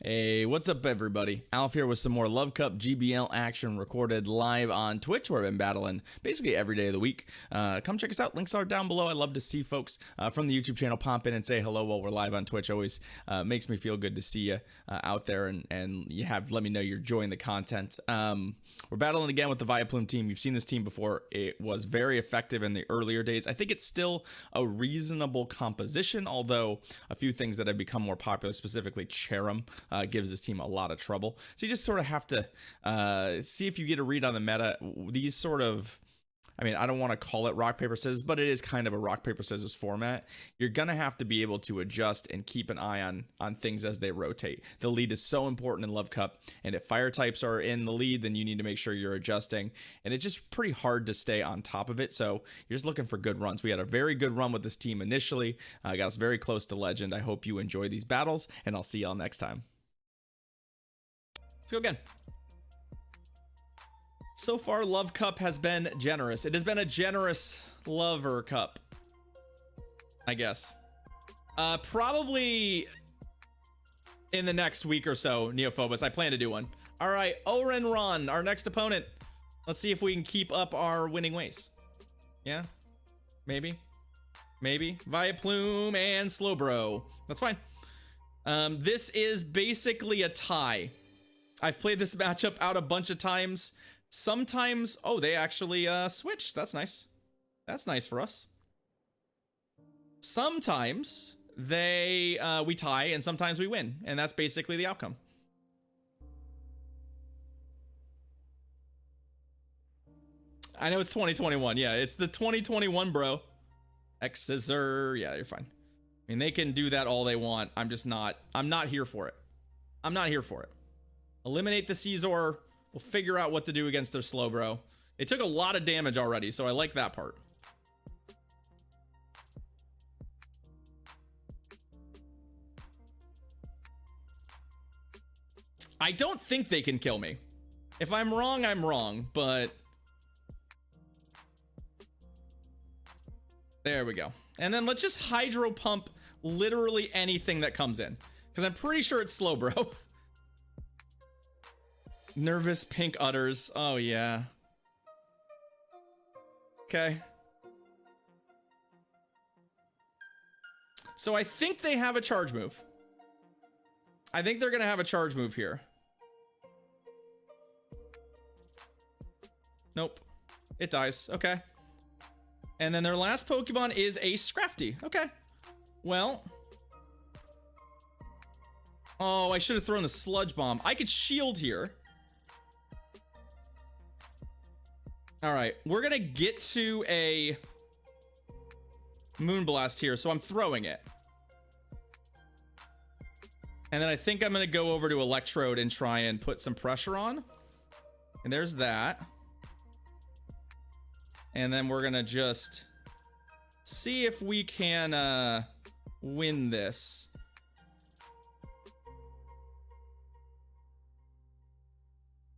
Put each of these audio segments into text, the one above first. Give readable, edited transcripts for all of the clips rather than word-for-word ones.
Hey, what's up, everybody? Alf here with some more Love Cup GBL action recorded live on Twitch, where I've been battling basically every day of the week. Come check us out. Links are down below. I love to see folks from the YouTube channel pop in and say hello while we're live on Twitch. Always makes me feel good to see you out there, and you have let me know you're enjoying the content. We're battling again with the Vileplume team. You've seen this team before. It was very effective in the earlier days. I think it's still a reasonable composition, although a few things that have become more popular, specifically Cherim, gives this team a lot of trouble. So you just sort of have to see if you get a read on the meta. These sort of, I mean, I don't want to call it rock, paper, scissors, but it is kind of a rock, paper, scissors format. You're going to have to be able to adjust and keep an eye on things as they rotate. The lead is so important in Love Cup, and if fire types are in the lead, then you need to make sure you're adjusting, and it's just pretty hard to stay on top of it. So you're just looking for good runs. We had a very good run with this team initially. Got us very close to Legend. I hope you enjoy these battles, and I'll see y'all next time. Let's go again. So far, Love Cup has been generous. It has been a generous Lover Cup, I guess. Probably in the next week or so, Neophobus. I plan to do one. All right, Oren Ron, our next opponent. Let's see if we can keep up our winning ways. Yeah, maybe. Vileplume and Slowbro. That's fine. This is basically a tie. I've played this matchup out a bunch of times. Sometimes, oh, they actually switched. That's nice. That's nice for us. Sometimes we tie, and sometimes we win, and that's basically the outcome. I know it's 2021. Yeah, it's the 2021, bro. X scissor. Yeah, you're fine. I mean, they can do that all they want. I'm not here for it. I'm not here for it. Eliminate the Caesar. We'll figure out what to do against their Slowbro. It took a lot of damage already, so I like that part. I don't think they can kill me. If I'm wrong, I'm wrong, but... There we go. And then let's just Hydro Pump literally anything that comes in, because I'm pretty sure it's Slowbro. Nervous pink udders. Oh, yeah. Okay. So I think they have a charge move. I think they're going to have a charge move here. Nope. It dies. Okay. And then their last Pokemon is a Scrafty. Okay. Well. Oh, I should have thrown the Sludge Bomb. I could shield here. All right, we're gonna get to a Moonblast here, so I'm throwing it. And then I think I'm gonna go over to Electrode and try and put some pressure on. And there's that. And then we're gonna just see if we can win this.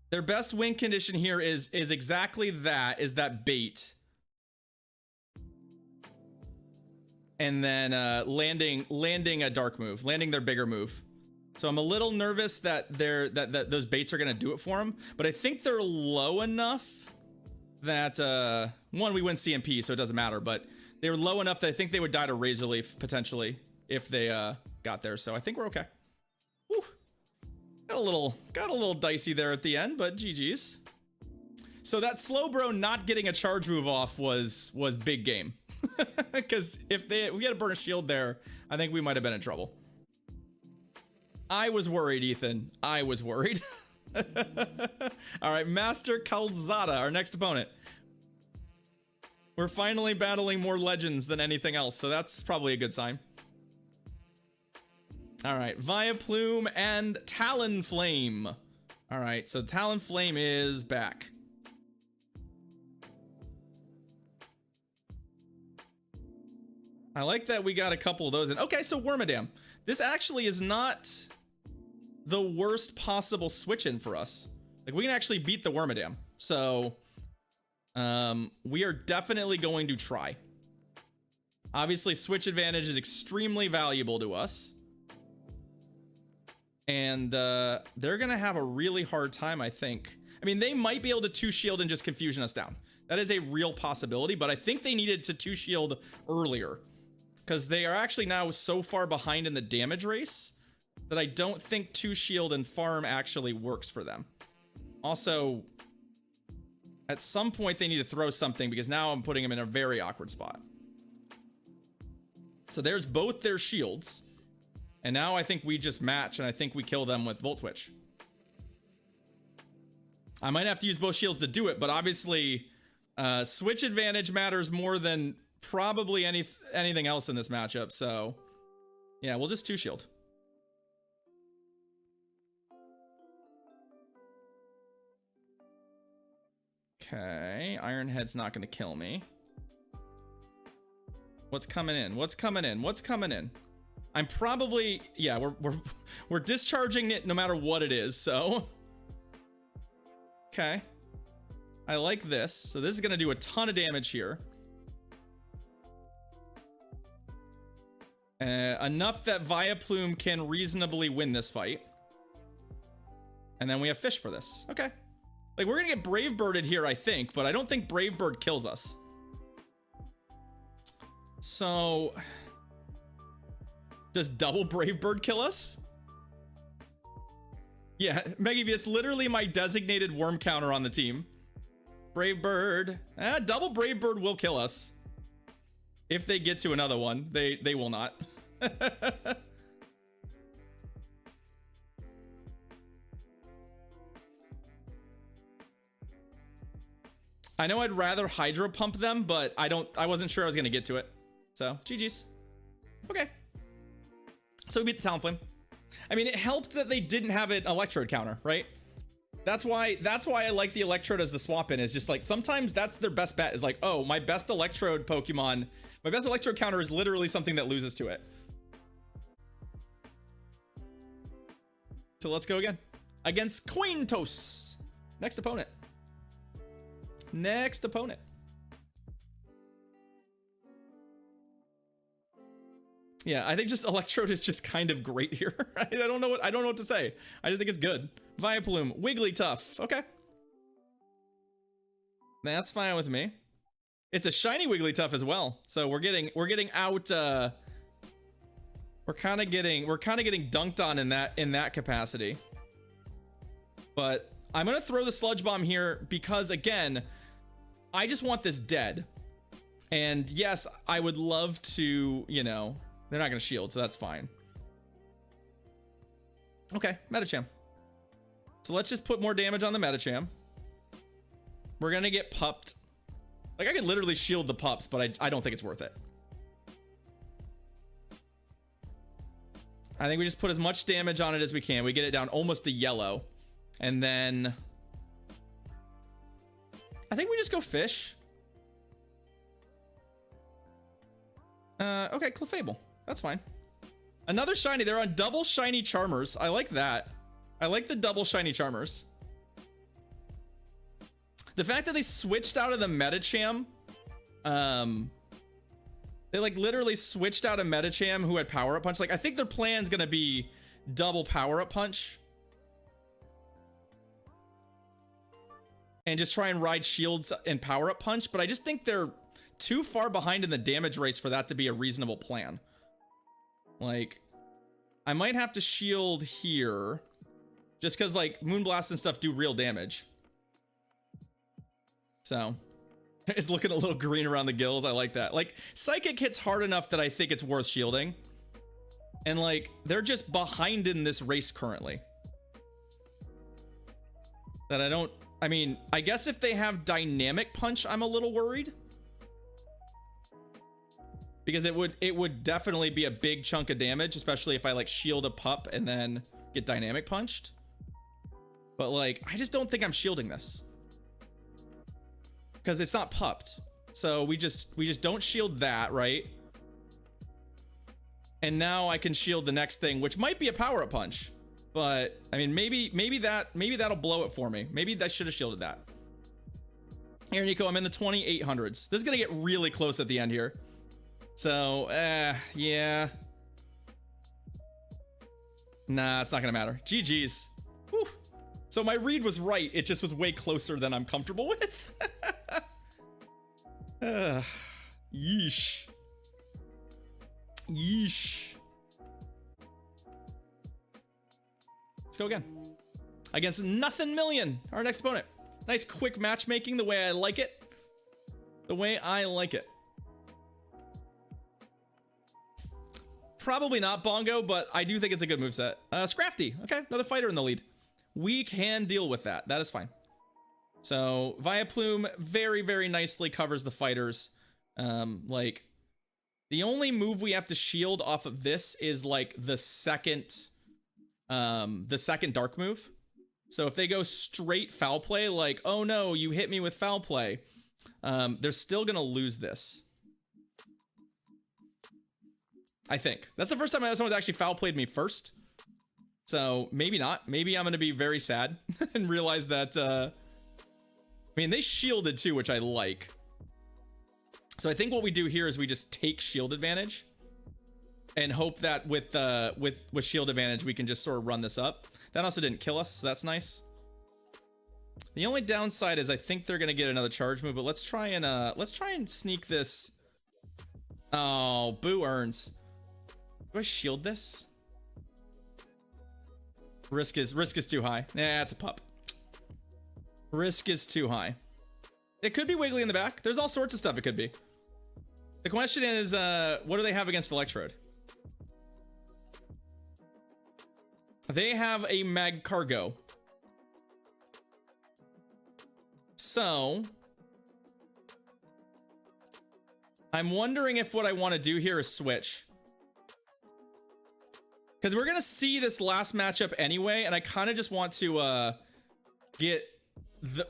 Their best win condition here is exactly that, is that bait. And then landing a dark move, landing their bigger move. So I'm a little nervous that those baits are gonna do it for them, but I think they're low enough that one, we win CMP, so it doesn't matter, but they were low enough that I think they would die to Razor Leaf potentially if they got there. So I think we're okay. Whew. Got a little dicey there at the end, but GG's. So that Slowbro not getting a charge move off was big game. Because if we had a Burn Shield there, I think we might have been in trouble. I was worried, Ethan. I was worried. All right, Master Calzada, our next opponent. We're finally battling more legends than anything else, so that's probably a good sign. All right, Vileplume and Talonflame. All right, so Talonflame is back. I like that we got a couple of those in. Okay, so Wormadam. This actually is not the worst possible switch in for us. Like, we can actually beat the Wormadam. So, we are definitely going to try. Obviously, switch advantage is extremely valuable to us. And they're gonna have a really hard time, I think. I mean, they might be able to 2-shield and just confusion us down. That is a real possibility, but I think they needed to 2-shield earlier, because they are actually now so far behind in the damage race that I don't think 2-shield and farm actually works for them. Also, at some point they need to throw something, because now I'm putting them in a very awkward spot. So there's both their shields. And now I think we just match, and I think we kill them with Volt Switch. I might have to use both shields to do it, but obviously switch advantage matters more than probably anything else in this matchup. So yeah, we'll just 2-shield. Okay, Ironhead's not gonna kill me. What's coming in? What's coming in? What's coming in? I'm probably, yeah, we're discharging it no matter what it is, so. Okay. I like this. So this is gonna do a ton of damage here. Enough that Vileplume can reasonably win this fight. And then we have Fish for this. Okay. Like, we're gonna get Brave Birded here, I think, but I don't think Brave Bird kills us. So... does double Brave Bird kill us? Yeah, Maggie, it's literally my designated worm counter on the team. Brave Bird. Double Brave Bird will kill us. If they get to another one. They will not. I know I'd rather Hydro Pump them, but I wasn't sure I was gonna get to it. So, GG's. Okay. So we beat the Talonflame. I mean, it helped that they didn't have an Electrode counter, right? That's why I like the Electrode as the swap in, is just like, sometimes that's their best bet, is like, oh, my best Electrode Pokemon, my best Electrode counter is literally something that loses to it. So let's go again. Against Cointos. Next opponent. Next opponent. Yeah, I think just Electrode is just kind of great here. I don't know what to say. I just think it's good. Vileplume, Wigglytuff. Okay. That's fine with me. It's a shiny Wigglytuff as well. So we're getting out we're kind of getting dunked on in that capacity. But I'm going to throw the Sludge Bomb here because, again, I just want this dead. And yes, I would love to, you know, they're not going to shield, so that's fine. Okay, Medicham. So let's just put more damage on the Medicham. We're going to get pupped. Like, I could literally shield the pups, but I don't think it's worth it. I think we just put as much damage on it as we can. We get it down almost to yellow. And then I think we just go Fish. Okay, Clefable. That's fine. Another shiny. They're on double shiny Charmers. I like that. I like the double shiny Charmers. The fact that they switched out of the Medicham, they like literally switched out a Medicham who had Power Up Punch. Like, I think their plan's gonna be double Power Up Punch and just try and ride shields and Power Up Punch, but I just think they're too far behind in the damage race for that to be a reasonable plan. Like, I might have to shield here just because, like, Moonblast and stuff do real damage. So it's looking a little green around the gills. I like that. Like, Psychic hits hard enough that I think it's worth shielding. And, like, they're just behind in this race currently. That I mean, I guess if they have Dynamic Punch, I'm a little worried. Because it would definitely be a big chunk of damage, especially if I, like, shield a pup and then get Dynamic Punched. But, like, I just don't think I'm shielding this. Because it's not pupped. So we just don't shield that, right? And now I can shield the next thing, which might be a Power-Up Punch. But I mean, maybe that'll blow it for me. Maybe I should have shielded that. Here, Nico, I'm in the 2800s. This is gonna get really close at the end here. So yeah. Nah, it's not gonna matter. GG's. Whew. So my read was right. It just was way closer than I'm comfortable with. Yeesh. Yeesh. Let's go again. Against Nothing Million, our next opponent. Nice quick matchmaking, the way I like it. The way I like it. Probably not Bongo, but I do think it's a good moveset. Scrafty. Okay, another fighter in the lead. We can deal with that. That is fine. So, Vileplume very, very nicely covers the fighters. Like, the only move we have to shield off of this is, like, the second dark move. So if they go straight foul play, like, oh no, you hit me with foul play, they're still gonna lose this. I think. That's the first time someone's actually foul played me first. So maybe not. Maybe I'm gonna be very sad and realize that, I mean, they shielded too, which I like. So I think what we do here is we just take shield advantage and hope that with shield advantage, we can just sort of run this up. That also didn't kill us, so that's nice. The only downside is I think they're gonna get another charge move, but let's try and sneak this. Oh, Boo earns. Do I shield this? Risk is too high. Nah, it's a pup. Risk is too high. It could be Wiggly in the back. There's all sorts of stuff it could be. The question is, what do they have against Electrode? They have a Mag Cargo. So I'm wondering if what I want to do here is switch. Because we're going to see this last matchup anyway, and I kind of just want to get the...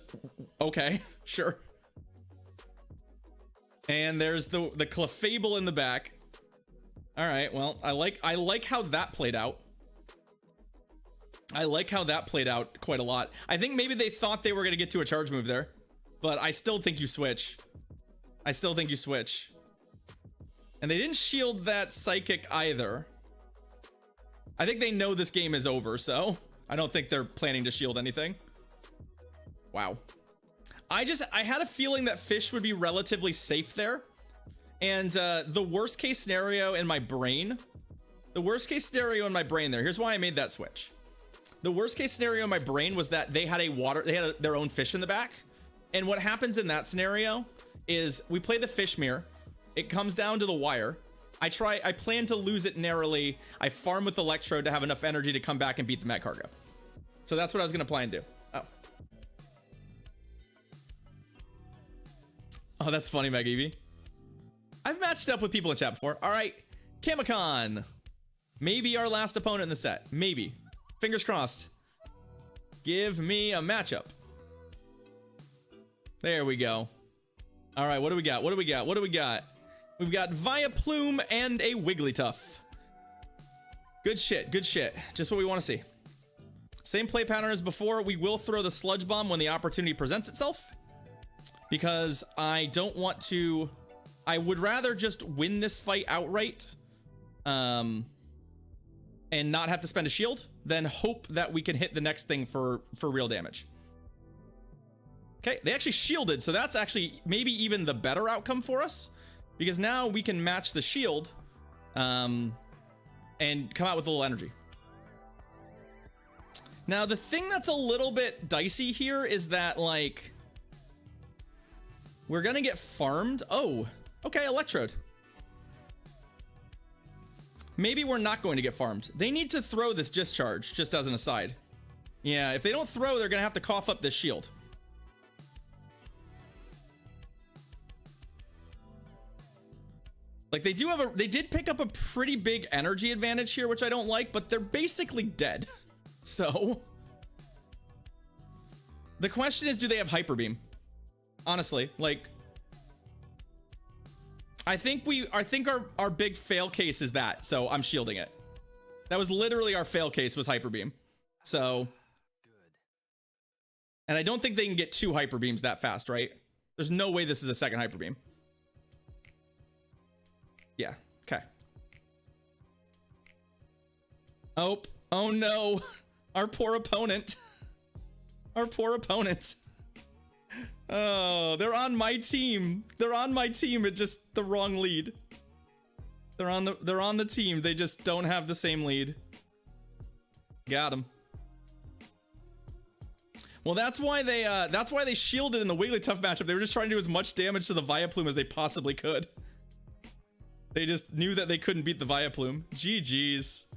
Okay, sure. And there's the Clefable in the back. All right, well, I like how that played out. I like how that played out quite a lot. I think maybe they thought they were going to get to a charge move there, but I still think you switch. I still think you switch. And they didn't shield that Psychic either. I think they know this game is over, so I don't think they're planning to shield anything. Wow. I had a feeling that Fish would be relatively safe there. And the worst case scenario in my brain, there, here's why I made that switch. The worst case scenario in my brain was that they had their own fish in the back. And what happens in that scenario is we play the fish mirror. It comes down to the wire. I plan to lose it narrowly. I farm with Electrode to have enough energy to come back and beat the Met Cargo. So that's what I was going to plan to do. Oh, that's funny, Meg Evie. I've matched up with people in chat before. All right, Kamikon. Maybe our last opponent in the set. Maybe. Fingers crossed. Give me a matchup. There we go. All right, what do we got? We've got Vileplume and a Wigglytuff. Good shit, good shit. Just what we want to see. Same play pattern as before. We will throw the Sludge Bomb when the opportunity presents itself. Because I don't want to... I would rather just win this fight outright. And not have to spend a shield, then hope that we can hit the next thing for real damage. Okay, they actually shielded, so that's actually maybe even the better outcome for us, because now we can match the shield and come out with a little energy. Now, the thing that's a little bit dicey here is that, like, we're gonna get farmed. Oh, okay, Electrode. Maybe we're not going to get farmed. They need to throw this discharge, just as an aside. Yeah, if they don't throw, they're gonna have to cough up this shield. Like, they did pick up a pretty big energy advantage here, which I don't like, but they're basically dead. So the question is, do they have Hyper Beam? Honestly, like, I think our big fail case is that, so I'm shielding it. That was literally our fail case, was Hyper Beam. So, and I don't think they can get 2 Hyper Beams that fast, right? There's no way this is a second Hyper Beam. Yeah, okay. Oh, Oh no, our poor opponent. Our poor opponent. Oh, they're on my team. They're on my team at just the wrong lead. They're on the team. They just don't have the same lead. Got him. Well, that's why they shielded in the Wigglytuff matchup. They were just trying to do as much damage to the Vileplume as they possibly could. They just knew that they couldn't beat the Vileplume. GG's.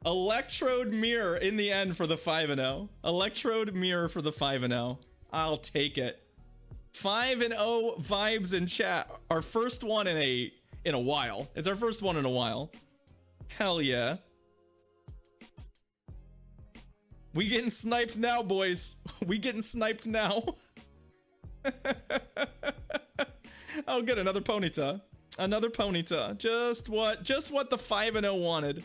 Electrode Mirror in the end for the 5-0. Electrode Mirror for the 5-0. I'll take it. 5-0 vibes in chat. Our first one in a while. It's our first one in a while. Hell yeah. We getting sniped now, boys. We getting sniped now. Oh, good. Another Ponyta. Another Ponyta. Just what the 5-0 wanted.